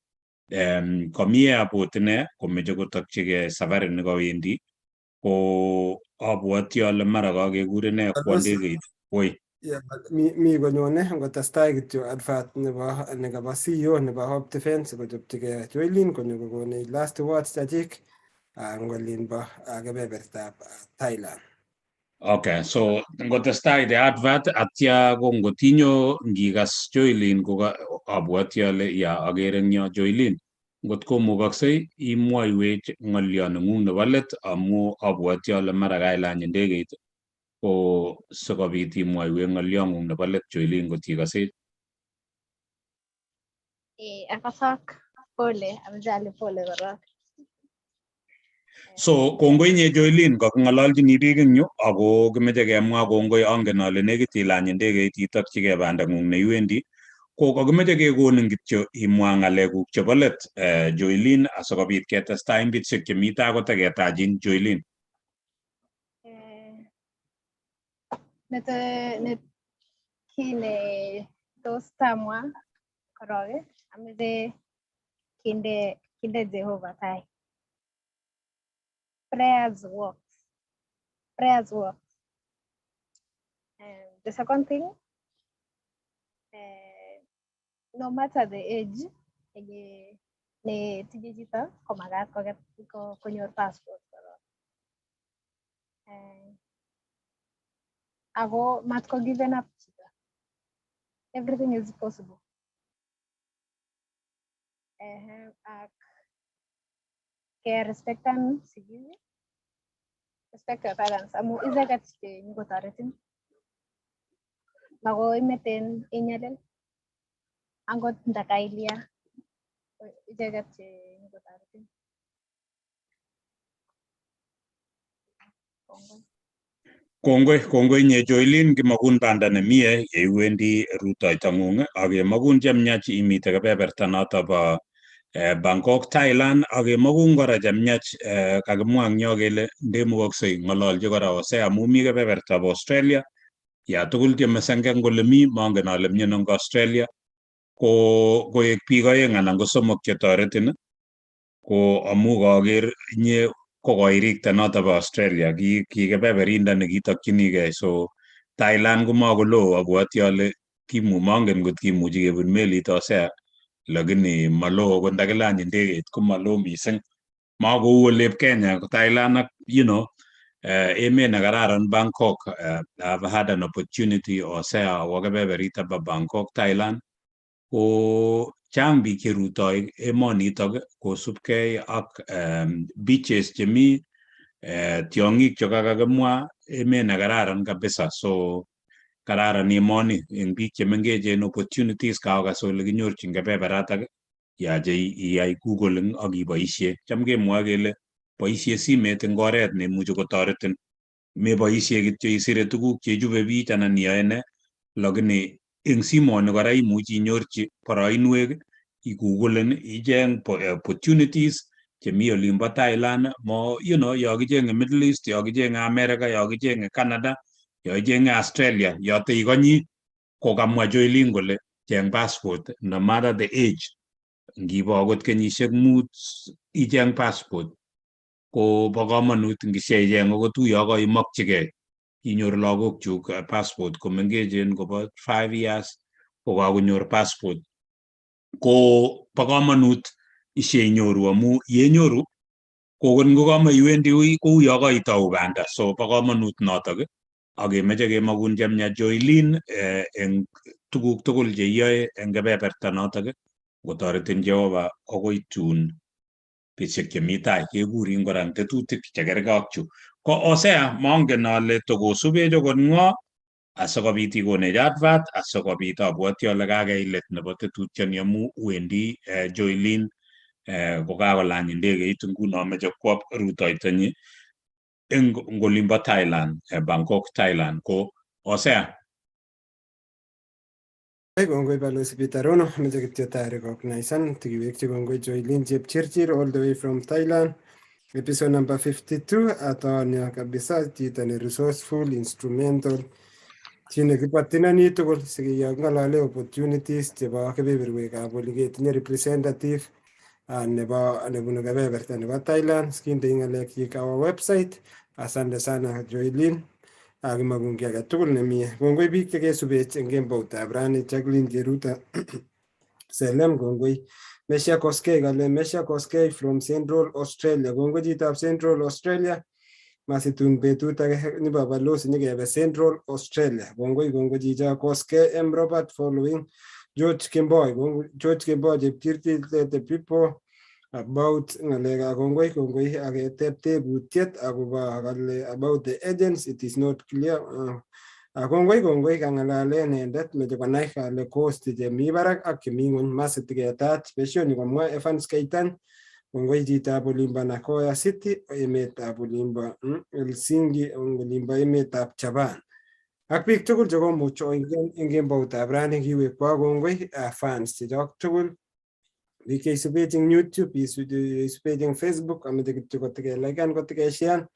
komi airport ine komeche kotokchigei safari nekawendi, ko abwoti ale mara kakekuur ine kwo ndegeit. Woi. Mi konyone ngotestai kityo advert nebo CEO nebo Hope Defense kochopchigei Joeline konyo kokonech last words chachik ngolin bo kebebertab Thailand. Okay, so ngotestai the advert atya ko ngotinyo ngikas Joeline ko abwoti ale agere eng yo Joeline. Ngot komukoksei imwoiwech ng'olyo neng'ung nebo let amu abwoti ale mara kailany ndegeit ko sikobit imwoiwech ng'olyong'ung nebo let Joeline ngotikosech. Akasak pole, amjali pole korok. So kongoi nye Joeline kaking'ololchini biik eng yu ako kimeche kemwa kongoi. Angen ale nekit ilany ndegeit itokchigei bandang'ung neiwendi, ko kakimeche kekonin kityo imwa ng'alekuk chebo let Joeline asikobit ketestai eng betusiek chemi tai koteketachin Joeline. Kii ne tos tamwa korok ameche kinde Jehovah tai. Prayers works. The second thing, no matter the age ne tinye chito komakat konyor passport korok. Ako matko given up chito. Everything is possible. Ak respectan sigik, respect your parents amu icheket che nyikotoretin. Makoi meten inyalil angot ndakailya icheket che nyikotoretin. Kongoi nye Joeline, kimakun banda nemie yeiwendi rutoitong'ung ak kemakun chemiach imite kebeberta noto bo Bangkok, Thailand, ak kemakun kora chemiach kakimwa eng yo kele ndemukoksei ng'ololchi kora Hosea amu mi kebeberta bo Australia. Ya tugul tieme sengen kole mi, mangen ale miono eng Australia, ko koek biik oeng anan ko somok chetoretin ko amu kaker inye ko koirikte noto bo Australia ki kebeberinda nekitokchinigei. So Thailand komakoloo, abwoti ale mangen kot kimuchi kebun melit Hosea lakini malo ko ndakilany ndegeit ko malo mising. Makou olep Kenya ko Thailand ak emet ne kararan Bangkok. I've had an opportunity Hosea awo kebeberita ba Bangkok, Thailand. Ko chang biik cherutoi emonitok kosubkei ak beaches chemi tiong'ik chekakakimwa, emet ne kararan kabisa. So kararan emoni eng biik chemengechen opportunities kaokas ole kinyorchin kebeberatak yache iyai googling ak iboisie. Cham kemwoe kele boisie simet eng oret neimuchi kotoretin. Meboisie kityo isire tuguk chechube biich anan iyoe ne, lakini eng simoni kora imuchi inyorchi boroinwek, igugulen, icheng opportunities chemi olimbo Thailand, yo kichenge Middle East, yo kichenge America, yo kichenge Canada, yo kichenge Australia, yote ikonyi kokamwa Joeline kole cheng passport no matter the age. Ngibo akot kenyisiek 5 icheng passport ko bo komonut ngishaicheng akot uyo koimokchigei. Inyor lagokchuk passport komengechen kobo 5 years ko kakonyor passport. Ko bo komonut isheinyoru amu yenyoru kokon kokamaiwendi kouyo koitou banda. So bo komonut notok ak kemeche kemakun chemya Joeline eng tuguk tugul cheiyoe eng kebeberta notok kotoretin Jehova akoi tun betusiek chemi tai kekurin kora eng tetutik chekergei ak chu. Ko Hosea mongen ale tokosubech akot ng'o asikobit ikonech advert asikobit abwoti ale kakei let nebo tetutioni amu wendi Joeline kokakolany ndegeit nguno meche kwo rutoitonyi eng olimbo Thailand, Bangkok, Thailand. Ko Hosea. Kongoi balozi Pitarono, meche kityo recognition tikiwekchi kongoi Joeline Jepchirchir all the way from Thailand. Episode number 52 atoni kabisa, chito ne resourceful, instrumental, chi nekibotinoni tugul sikeng'alale opportunities chebo kebeberwekab ole ketinye representative nebunu kebeberta nebo Thailand. Skindei ng'alekchik our website. Asante sana Joeline. Akimakun kiy age tugul nemie. Kongoi biik chekesubech eng kemboutab rani, Jacqueline Cheruta Selem, kongoi Mesha Koskei kale Mesha Koskei from Central Australia. Kongoi chitab Central Australia. Masitun betut age nebo balozi nyikebe Central Australia. Kongoi chicha Koskei M Robert following George Kemboi. George Kemboi Jepchirchir the people about ng'alekab kongoi aketeb tebutiet akobo kale about the agents it is not clear. Kongoi kang'alale inendet meche konai kale cost chemi barak ak chemi ng'ony masitiketat special komwa Evans Keitan. Kongoi chitab olimbo Nagoya City emetab olimbo Helsinki olimbo emetab Japan. Ak biik tugul chekomuch eng kemboutab rani kiwekwa kongoi fans chechok tugul. Biik cheisubech eng YouTube, isubech eng Facebook, ameche kityo kotikelikan kotikeshare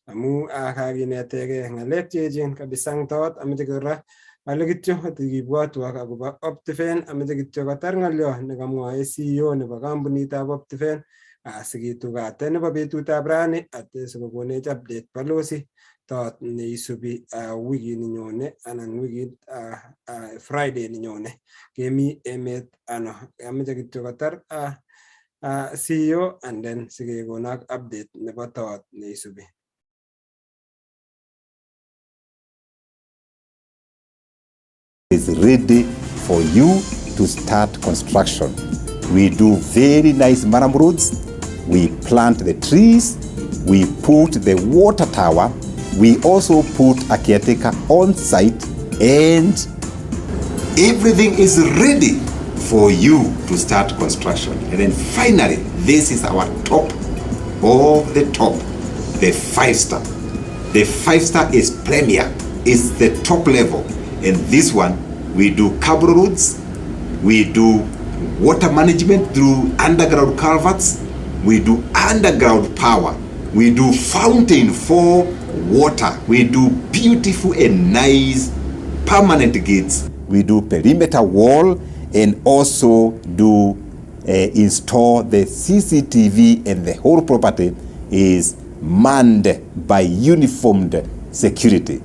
amu kakinetege ng'alek cheechen kabisa eng tot. Ameche kora ale kityo tikibwatwa akobo Optifen, ameche kityo kotar ng'olyo nekamwae CEO nebo kampunitab Optifen asikitugate nebo betutab rani ate sikokonech update balozi tot neisubi wikit ninyone anan wikit Friday ninyone kemi emet ano. Ameche kityo kotar CEO and then sikekonak update nebo tot neisubi. Is ready for you to start construction. We do very nice maram roads. We plant the trees. We put the water tower. We also put a caretaker on site, and everything is ready for you to start construction. And then finally, this is our top of the top, the 5-star. The 5-star is premier, it's the top level. And this one, we do cable roads, we do water management through underground culverts, we do underground power, we do fountain for water, we do beautiful and nice permanent gates, we do perimeter wall, and also do install the CCTV, and the whole property is manned by uniformed security.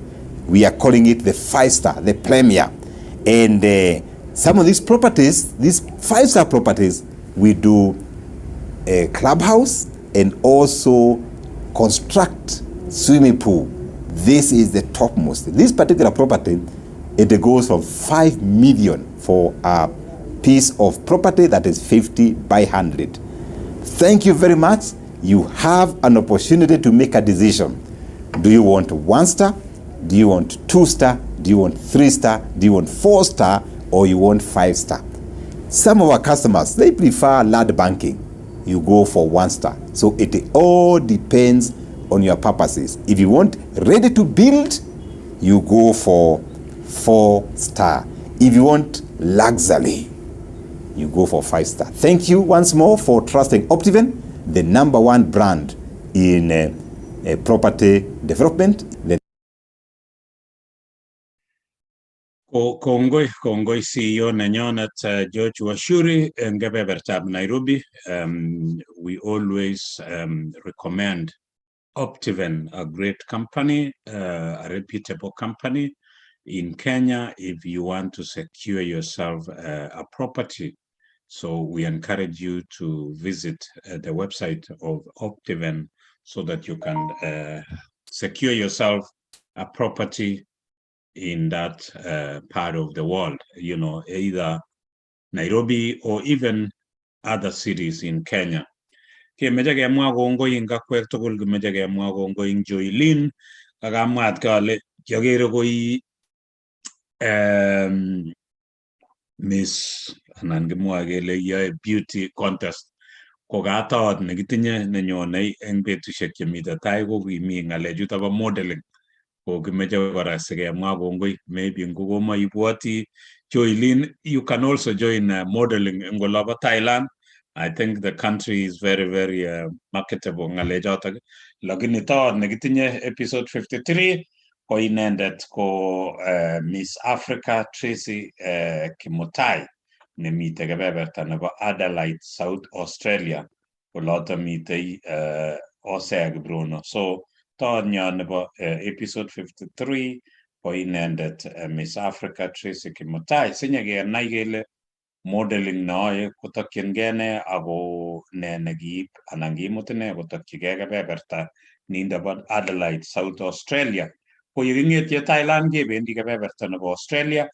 We are calling it the 5-star, the premier. And Some of these properties, these 5-star properties, we do a clubhouse and also construct swimming pool. This is the topmost. This particular property, it goes from 5 million for a piece of property that is 50 by 100. Thank you very much. You have an opportunity to make a decision. Do you want 1-star? Do you want 2-star? Do you want 3-star? Do you want 4-star? Or you want 5-star? Some of our customers, they prefer land banking. You go for 1-star. So it all depends on your purposes. If you want ready to build, you go for 4-star. If you want luxury, you go for 5-star. Thank you once more for trusting Optiven, the #1 brand in property development. Kongoi CEO nenyonet Jepchirchir en kebebertab Nairobi. We always recommend Optiven, a great company, a reputable company in Kenya if you want to secure yourself a property. So we encourage you to visit the website of Optiven so that you can secure yourself a property in that part of the world, you know, either Nairobi or even other cities in Kenya. Kemeche kemwa kongoi ing kakwek tugul, kemeche kemwa kongoi ing Joeline, kakamwat kale kiagere koi Miss anan kimwa kele yoe beauty contest ko kataot nekitinye nenyone eng betusiek chemite tai ko kimi ng'alechuto bo modeling. Ko kimeche kora sikemwa kongoi, maybe ngokomaibwoti Joeline, you can also join modeling eng olobo Thailand. I think the country is very, very marketable ng'alechotok. Lakini taot nekitinye episode 53 ko inendet ko Miss Africa Tracy Kimutai nemite kebeberta nebo Adelaide, South Australia. Oloto mitei Hosea kiprono. So taot nyo nebo episode 53 ko inendet Miss Africa Tracy Kimutai. Sinye kenai kele modeling noe kotokyingei ne ako ne nekiib anan kiimut ine kotokyigei kebeberta nindo bo Adelaide, South Australia. Ko yeking'etye Thailand kebendi kebeberta nebo Australia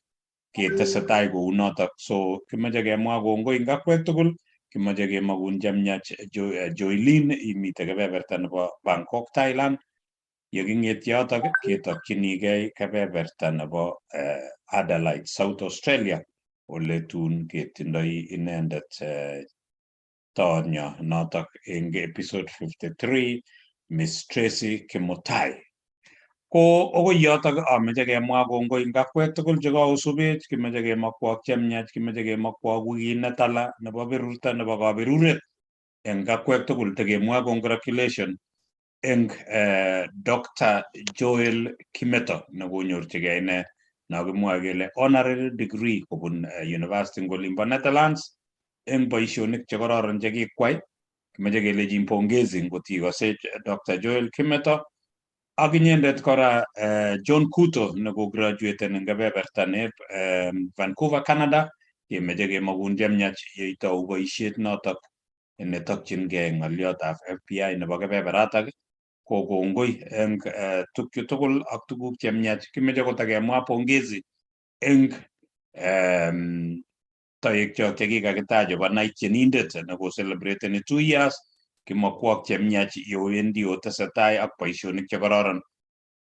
ketesetai kou notok. So kimeche kemwa kongoi ing akwek tugul, kimeche kemakun chemyach Joeline imite kebeberta nebo Bangkok, Thailand. Yeking'etye yotok ketokchinigei kebeberta nebo Adelaide, South Australia, ole tun ketindoi inendet taonyo notok eng episode 53, Miss Tracy Kimutai. Ko okoi yotok ameche kemwa kongoi ing akwek tugul chekaosubech, kimeche kemakwok chemyach, kimeche kemakwok wikit netala nebo berurto nebo kaberuret eng akwek tugul tekemwa congratulation eng Dr. Joel Kimeto nekonyorchigei ine nakimwoe kele honorary degree kobun University ing olimbo Netherlands eng boisionik chekororon chekikwai. Kimeche kelechin pongezi ngot ikosech Dr. Joel Kimeto. Ak inyendet kora John Kuto nekograduaten eng kebeberta neb Vancouver, Canada. Kemeche kemakun chemyach yeitou boisiet notok netokchingei ng'oliotab FBI nebo kebeberatak. Ko kongoi eng tukyu tugul ak tuguk chemyach. Kimeche kotakemwa pongezi eng toekchok chekikakitach chebo Night Tienindet nekoselebreten 2 years. Kimakwok chemyach yowendi otesetai ak boisionik chekororon.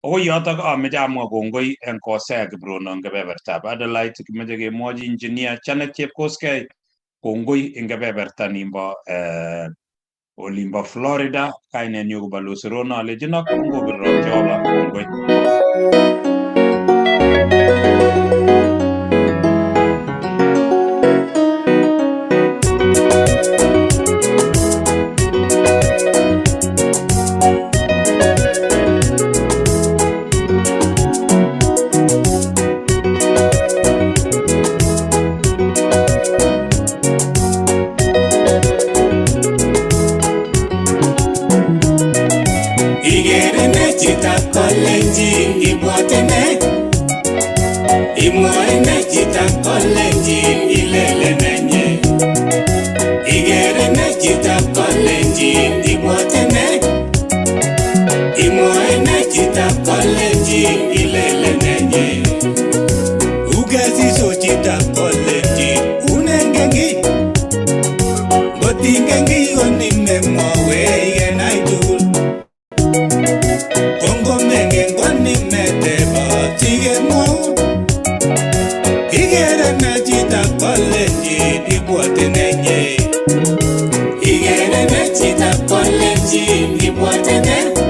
Okoi yotok ameche amwa kongoi eng Hosea kiprono eng kebebertab Adelaide. Kimeche kemwochi engineer Janet Chepkoskei kongoi eng kebeberta nimbo olimbo Florida. Kainenyu ko Balozi Rono alejinok ngobirok Jehova kongoi. Igere ne Chitab Kalenjin ibwatene Imwoe ne chitab Kalenjin ilele nenye. Igere ne chitab Kalenjin ibwote ne. Imwoe ne chitab Kalenjin ilele nenye. Ugezi so chitab Kalenjin unengengi. Botingengi onime mwawe yenaitul. Kongo mengen konime teba tige mwaun. Igere ne chitab Kalenjin ibwote nenye. Igere ne chitab Kalenjin ibwote ne.